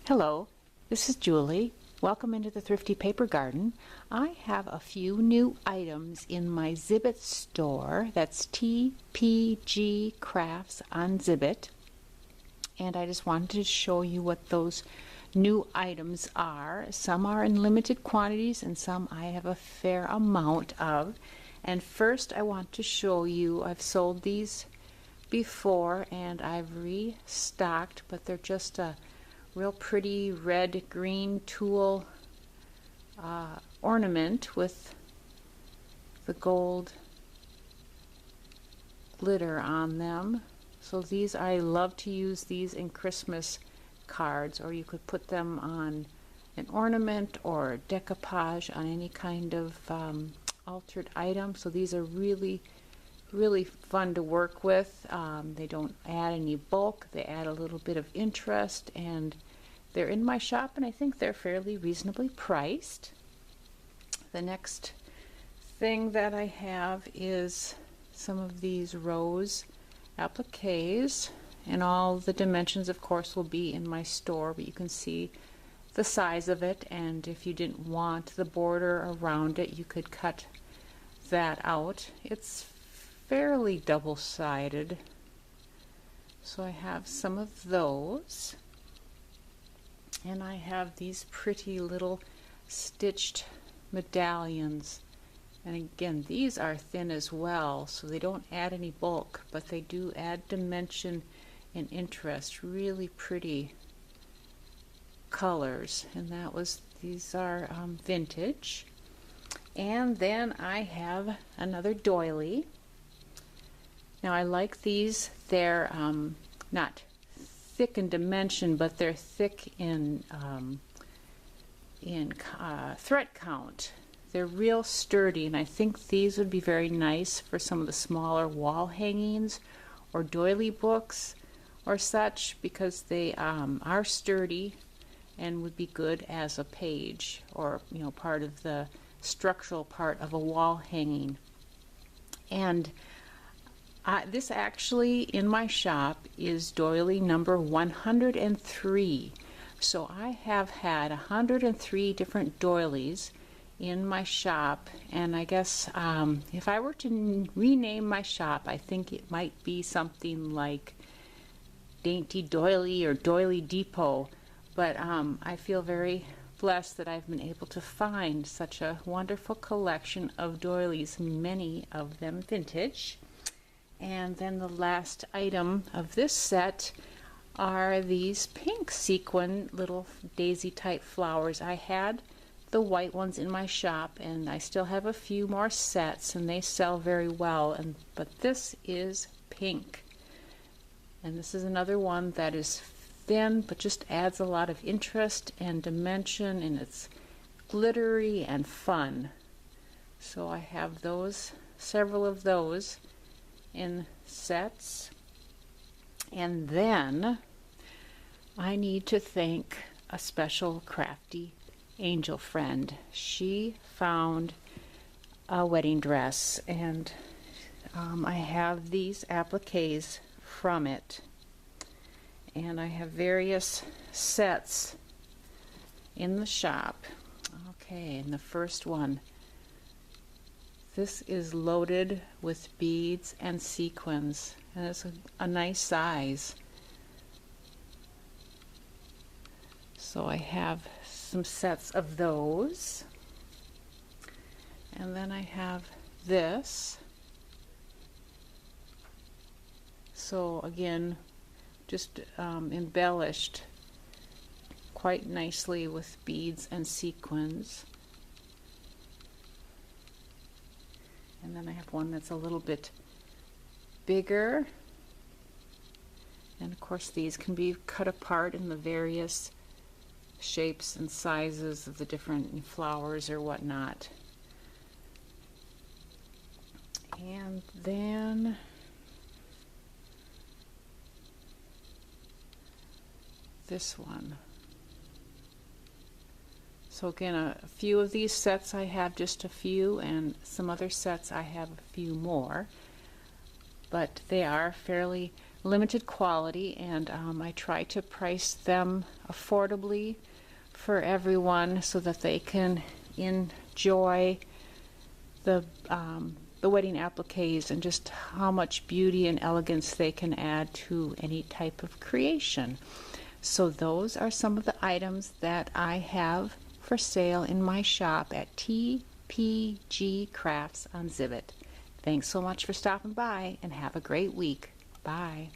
Hello, this is Julie. Welcome into the Thrifty Paper Garden. I have a few new items in my Zibbet store. That's TPGcrafts on Zibbet. And I just wanted to show you what those new items are. Some are in limited quantities and some I have a fair amount of. And first I want to show you, I've sold these before and I've restocked, but they're just a real pretty red green tulle ornament with the gold glitter on them. So these, I love to use these in Christmas cards, or you could put them on an ornament or decoupage on any kind of altered item. So these are really fun to work with. They don't add any bulk, they add a little bit of interest, and they're in my shop and I think they're fairly reasonably priced. The next thing that I have is some of these rose appliques, and all the dimensions of course will be in my store, but you can see the size of it, and if you didn't want the border around it you could cut that out. It's fairly double-sided, so I have some of those, and I have these pretty little stitched medallions, and again these are thin as well, so they don't add any bulk, but they do add dimension and interest. Really pretty colors, and these are vintage. And then I have another doily. Now I like these. They're not thick in dimension, but they're thick in thread count. They're real sturdy, and I think these would be very nice for some of the smaller wall hangings or doily books or such, because they are sturdy and would be good as a page, or part of the structural part of a wall hanging. And this actually in my shop is doily number 103. So I have had 103 different doilies in my shop, and I guess if I were to rename my shop, I think it might be something like Dainty Doily or Doily Depot. But I feel very blessed that I've been able to find such a wonderful collection of doilies, many of them vintage. And then the last item of this set are these pink sequin little daisy type flowers. I had the white ones in my shop and I still have a few more sets, and they sell very well, but this is pink, and this is another one that is thin but just adds a lot of interest and dimension, and it's glittery and fun. So I have those, several of those in sets. And then I need to thank a special crafty angel friend. She found a wedding dress, and I have these appliques from it, and I have various sets in the shop. Okay, and the first one, this is loaded with beads and sequins, and it's a nice size. So I have some sets of those, and then I have this. So again, just embellished quite nicely with beads and sequins. And then I have one that's a little bit bigger, and of course these can be cut apart in the various shapes and sizes of the different flowers or whatnot. And then this one. So again, a few of these sets I have just a few, and some other sets I have a few more, but they are fairly limited quality, and I try to price them affordably for everyone so that they can enjoy the wedding appliques and just how much beauty and elegance they can add to any type of creation. So those are some of the items that I have for sale in my shop at TPGcrafts on Zibbet. Thanks so much for stopping by, and have a great week. Bye.